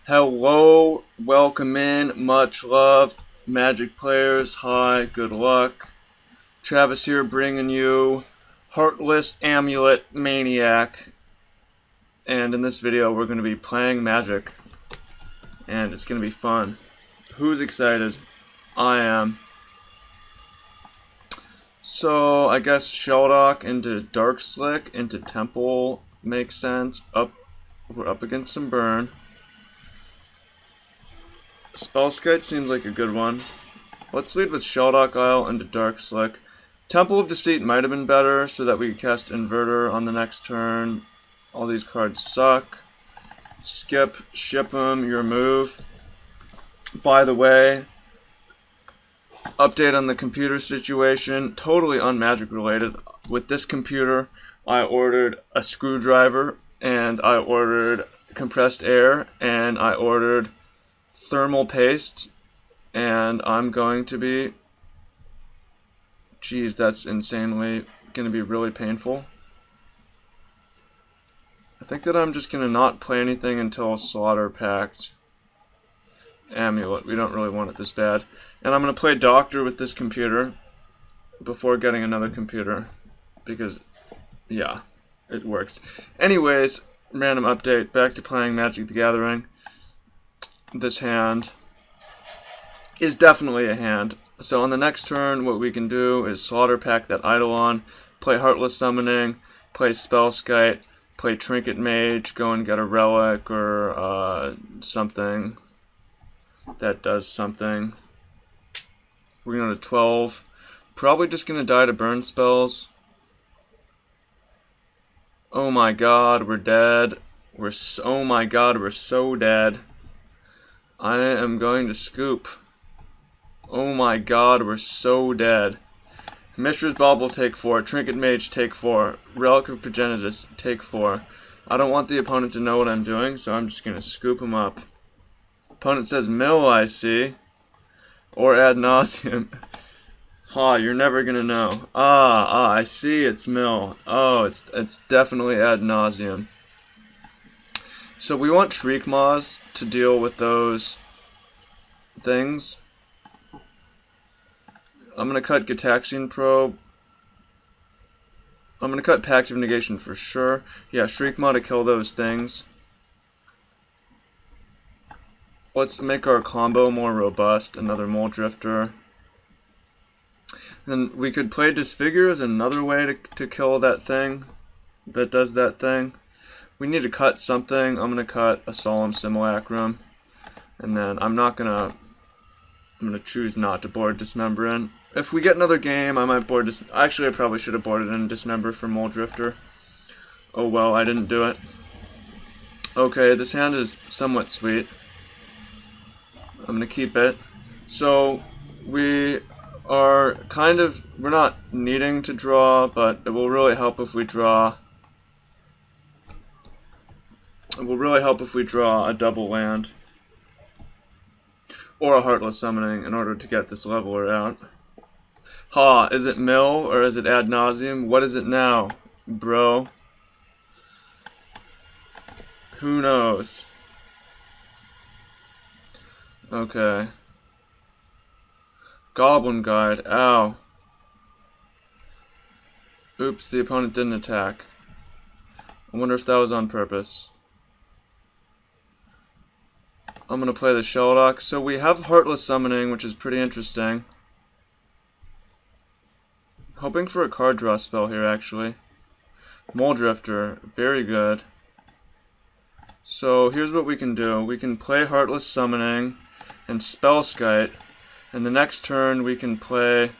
Hello, welcome in, much love, Magic players, hi, good luck. Travis here bringing you Heartless, Amulet, Maniac. And in this video we're going to be playing Magic. And it's going to be fun. Who's excited? I am. So I guess Shelldock into Dark Slick into Temple makes sense. We're up against some burn. Spellskite seems like a good one. Let's lead with Shelldock Isle into Dark Slick. Temple of Deceit might have been better so that we could cast Inverter on the next turn. All these cards suck. Skip, ship them, your move. By the way, update on the computer situation, totally unmagic related. With this computer, I ordered a screwdriver, and I ordered compressed air, and I ordered thermal paste, and I'm going to be, geez, that's insanely going to be really painful. I think that I'm just going to not play anything until Slaughter Pact. Amulet, we don't really want it this bad. And I'm going to play Doctor with this computer before getting another computer, because, yeah, it works. Anyways, random update, back to playing Magic the Gathering. This hand is definitely a hand. So on the next turn, what we can do is Slaughter Pact that Eidolon, play Heartless Summoning, play Spellskite, play Trinket Mage, go and get a Relic or something that does something. We're going to 12. Probably just going to die to burn spells. Oh my god, we're dead. Oh my god, we're so dead. I am going to scoop. Oh my god, we're so dead. Mishra's Bauble, take 4. Trinket Mage, take 4. Relic of Progenitus, take 4. I don't want the opponent to know what I'm doing, so I'm just going to scoop him up. Opponent says mill, I see. Or ad nauseum. Ha, you're never going to know. I see, it's mill. Oh, it's definitely ad nauseum. So we want Shriekmaws to deal with those things. I'm going to cut Gitaxian Probe. I'm going to cut Pact of Negation for sure. Yeah, Shriekmaw to kill those things. Let's make our combo more robust. Another Mole Drifter. Then we could play Disfigure as another way to kill that thing that does that thing. We need to cut something. I'm going to cut a Solemn Simulacrum. And then I'm going to choose not to board Dismember in. If we get another game, I might board actually, I probably should have boarded in Dismember for Mole Drifter. Oh well, I didn't do it. Okay, this hand is somewhat sweet. I'm going to keep it. So, we're not needing to draw, but it will really help if we draw. It will really help if we draw a double land. Or a Heartless Summoning in order to get this leveler out. Ha, is it mill or is it ad nauseum? What is it now, bro? Who knows? Okay. Goblin Guide, ow. Oops, the opponent didn't attack. I wonder if that was on purpose. I'm going to play the Shelldock. So we have Heartless Summoning, which is pretty interesting. Hoping for a card draw spell here, actually. Mole Drifter, very good. So here's what we can do. We can play Heartless Summoning and Spellskite, and the next turn we can play...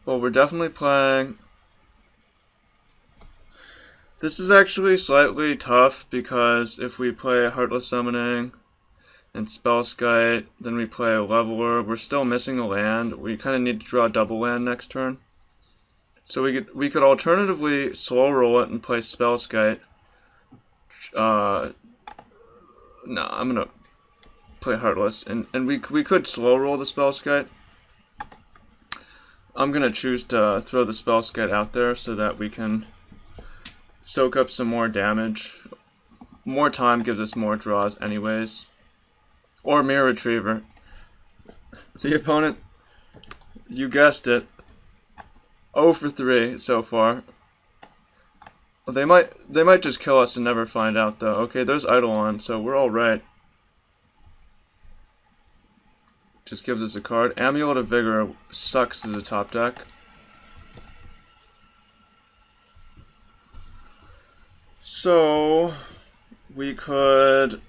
Well, we're definitely playing... This is actually slightly tough because if we play Heartless Summoning and Spellskite, then we play a Leveler, we're still missing a land. We kind of need to draw a double land next turn. So we could alternatively slow roll it and play Spellskite. No, I'm gonna play Heartless, and we could slow roll the Spellskite. I'm going to choose to throw the Spellskite out there so that we can soak up some more damage. More time gives us more draws anyways. Or Mirror Retriever. The opponent, you guessed it, 0 for 3 so far. They might just kill us and never find out though. Okay, there's Eidolon, so we're alright. Just gives us a card. Amulet of Vigor sucks as a top deck. So we could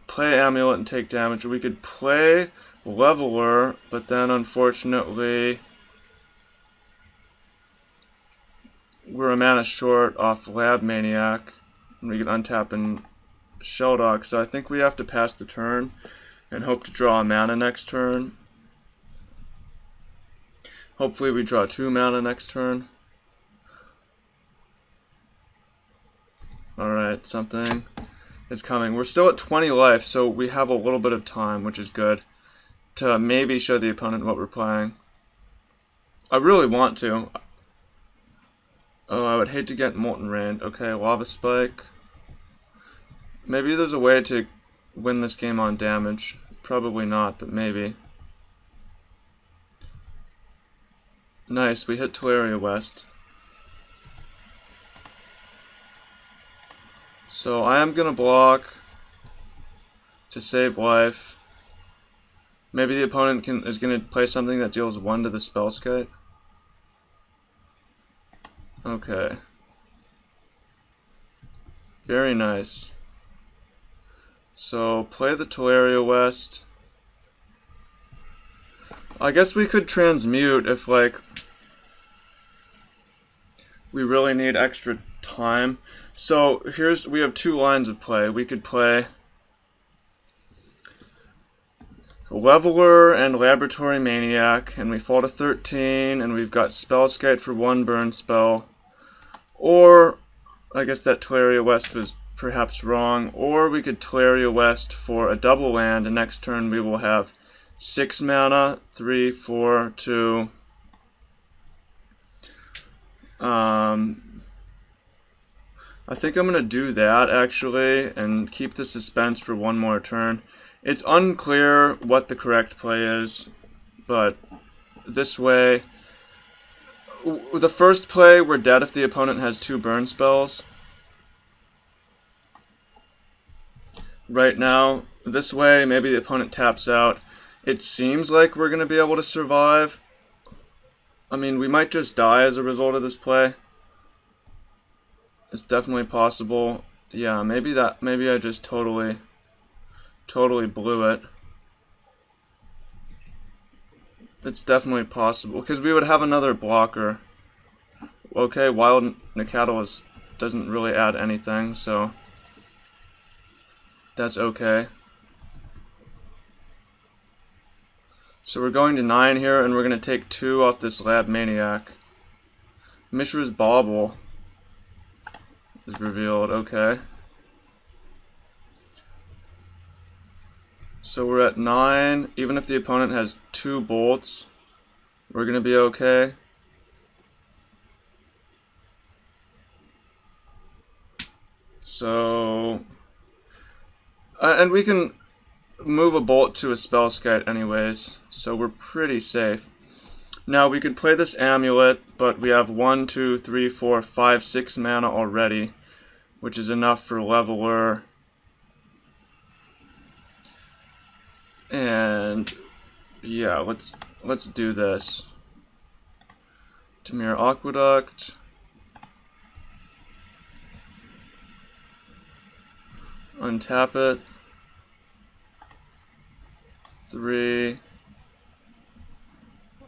play Amulet and take damage. We could play Leveler, but then unfortunately we're a mana short off Lab Maniac, and we can untap and Shelldock, so I think we have to pass the turn and hope to draw a mana next turn. Hopefully we draw 2 mana next turn. Alright, something is coming. We're still at 20 life, so we have a little bit of time, which is good, to maybe show the opponent what we're playing. I really want to. Oh, I would hate to get Molten Rain. Okay, Lava Spike. Maybe there's a way to win this game on damage. Probably not, but maybe. Nice, we hit Teleria West. So I am going to block to save life. Maybe the opponent is going to play something that deals 1 to the Spellskite. Okay. Very nice. So play the Teleria West. I guess we could transmute if like we really need extra time. So we have 2 lines of play. We could play Leveler and Laboratory Maniac, and we fall to 13, and we've got Spellskite for 1 burn spell. Or, I guess that Teleria West was perhaps wrong, or we could Teleria West for a double land, and next turn we will have 6 mana, 3, 4, 2. I think I'm going to do that, actually, and keep the suspense for 1 more turn. It's unclear what the correct play is, but this way, the first play, we're dead if the opponent has 2 burn spells. Right now, this way, maybe the opponent taps out. It seems like we're going to be able to survive. I mean, we might just die as a result of this play. It's definitely possible. Yeah, maybe I just totally blew it. It's definitely possible, because we would have another blocker. Okay, Wild Nicatolis doesn't really add anything, so that's okay. So we're going to 9 here, and we're going to take 2 off this Lab Maniac. Mishra's Bauble is revealed, okay. So we're at 9, even if the opponent has 2 bolts, we're going to be okay. So, and we can move a bolt to a Spellskite anyways, so we're pretty safe. Now we could play this Amulet, but we have 1, 2, 3, 4, 5, 6 mana already, which is enough for Leveler. And yeah, let's do this. Tamir Aqueduct. Untap it. 3.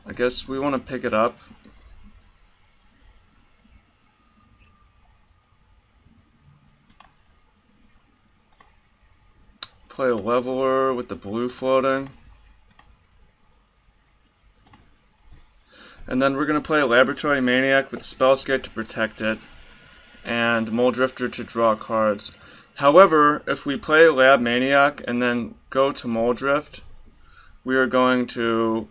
I guess we want to pick it up. Play a Leveler with the blue floating. And then we're going to play a Laboratory Maniac with Spellskite to protect it, and Muldrifter to draw cards. However, if we play Lab Maniac and then go to Muldrift, we are going to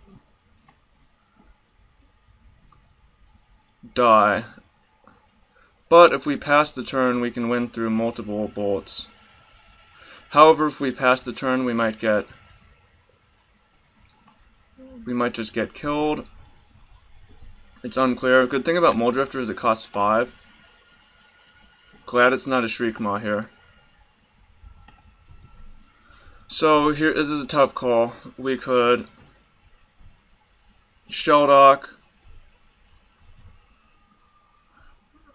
die. But if we pass the turn, we can win through multiple bolts. However, if we pass the turn, we might just get killed. It's unclear. Good thing about Mole Drifter is it costs 5. Glad it's not a Shriekmaw here. So here, this is a tough call. We could Shelldock.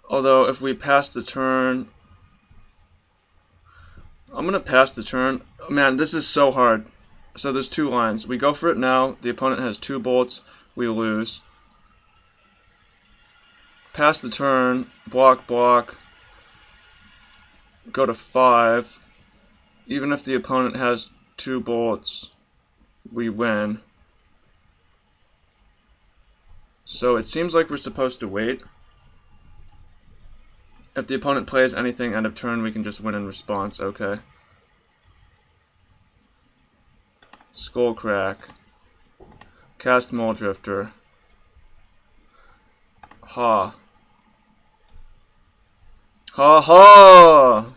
Although if we pass the turn, I'm gonna pass the turn. Man, this is so hard. So there's 2 lines. We go for it now. The opponent has 2 bolts. We lose. Pass the turn. Block, block. Go to 5. Even if the opponent has 2 bolts, we win. So it seems like we're supposed to wait. If the opponent plays anything end of turn, we can just win in response. Okay. Skullcrack. Cast Mole Drifter. Ha. Ha ha!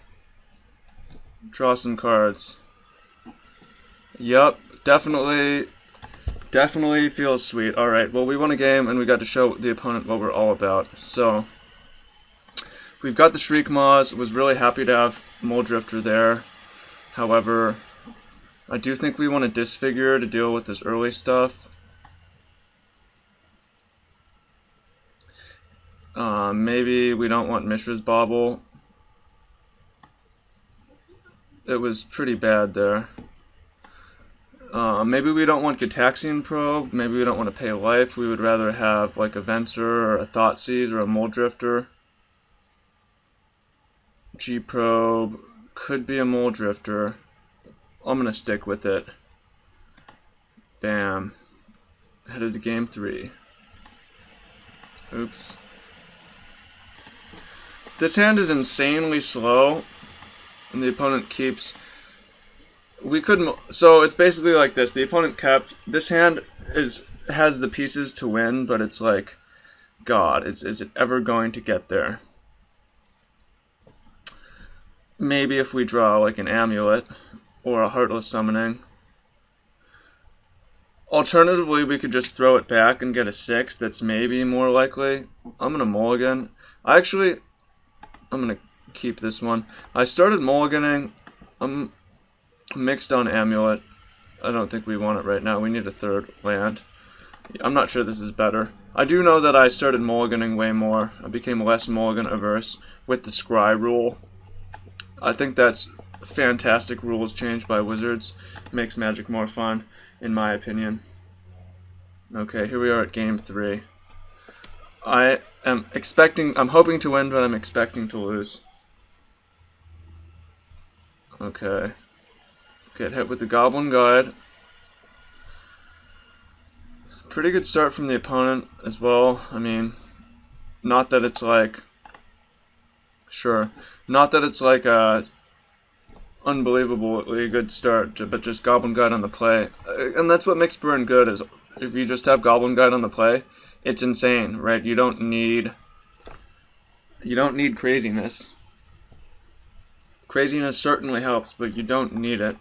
Draw some cards. Yup, definitely feels sweet. Alright, well, we won a game and we got to show the opponent what we're all about. So, we've got the Shriekmaws. Was really happy to have Mole Drifter there. However, I do think we want to Disfigure to deal with this early stuff. Maybe we don't want Mishra's Bauble. It was pretty bad there. Maybe we don't want Gataxian Probe. Maybe we don't want to pay life. We would rather have like a Venser or a Thoughtseize or a Mole Drifter. G Probe could be a Mole Drifter. I'm gonna stick with it. Bam. Headed to game 3. Oops. This hand is insanely slow, and the opponent keeps. We couldn't. So it's basically like this. The opponent kept. This hand has the pieces to win, but it's like, God, is it ever going to get there? Maybe if we draw like an Amulet or a Heartless Summoning. Alternatively, we could just throw it back and get a 6. That's maybe more likely. I'm gonna mulligan. I'm gonna keep this one. I started mulliganing. I'm mixed on Amulet. I don't think we want it right now. We need a 3rd land. I'm not sure this is better. I do know that I started mulliganing way more. I became less mulligan averse with the Scry rule. I think that's fantastic rules change by Wizards. Makes Magic more fun, in my opinion. Okay, here we are at game 3. I'm hoping to win, but I'm expecting to lose. Okay. Get hit with the Goblin Guide. Pretty good start from the opponent as well. I mean, not that it's like, sure, not that it's like a unbelievably good start, but just Goblin Guide on the play. And that's what makes Burn good, is if you just have Goblin Guide on the play, it's insane, right? You don't need craziness. Craziness certainly helps, but you don't need it.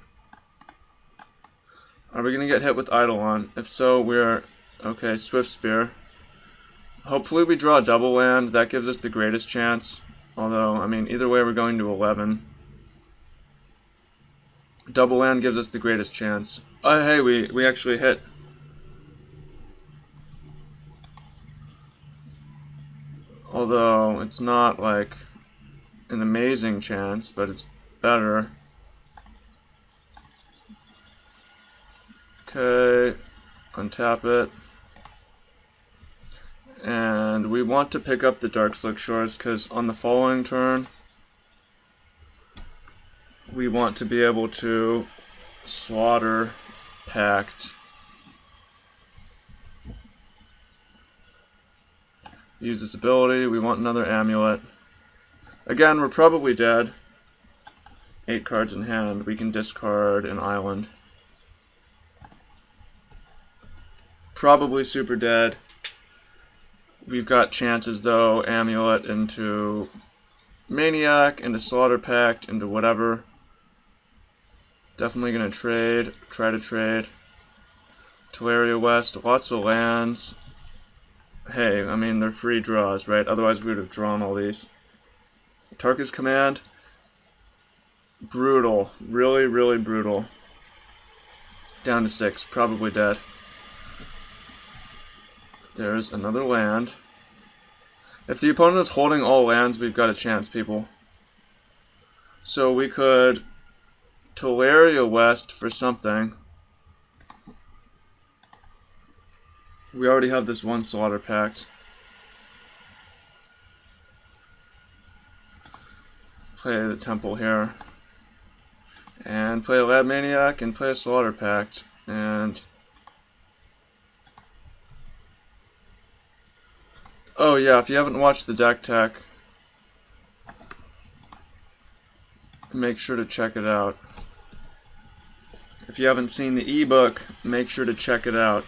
Are we going to get hit with Eidolon? If so, we're... Okay, Swift Spear. Hopefully we draw a double land. That gives us the greatest chance. Although, I mean, either way we're going to 11. Double land gives us the greatest chance. Oh, hey, we actually hit. Although, it's not like an amazing chance, but it's better. Okay, untap it. And we want to pick up the Darkslick Shores because on the following turn, we want to be able to slaughter Pact. Use this ability. We want another Amulet. Again, we're probably dead. 8 cards in hand. We can discard an island. Probably super dead. We've got chances though, Amulet into Maniac, into Slaughter Pact, into whatever. Definitely gonna trade, try to trade. Teleria West, lots of lands. Hey, I mean, they're free draws, right? Otherwise we would have drawn all these. Tarka's Command, brutal, really, really brutal. Down to 6, probably dead. There's another land. If the opponent is holding all lands, we've got a chance, people. So we could Teleria West for something. We already have this one Slaughter Pact. Play the Temple here. And play a Lab Maniac and play a Slaughter Pact. And oh yeah, if you haven't watched the deck tech, make sure to check it out. If you haven't seen the ebook, make sure to check it out.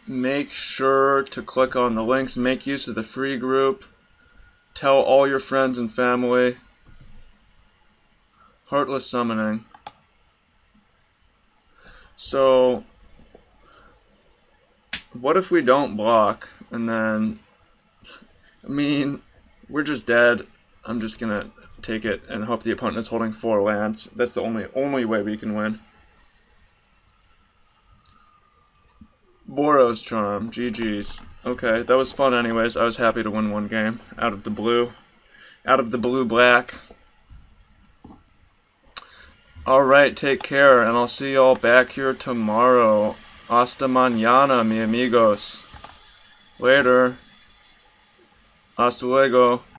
Make sure to click on the links, make use of the free group, tell all your friends and family. Heartless Summoning. So, what if we don't block, and then, I mean, we're just dead. I'm just gonna take it and hope the opponent is holding 4 lands. That's the only way we can win. Boros Charm, GG's. Okay, that was fun anyways. I was happy to win one game out of the blue. Out of the blue-black. Alright, take care, and I'll see y'all back here tomorrow. Hasta mañana, mi amigos. Later. Hasta luego.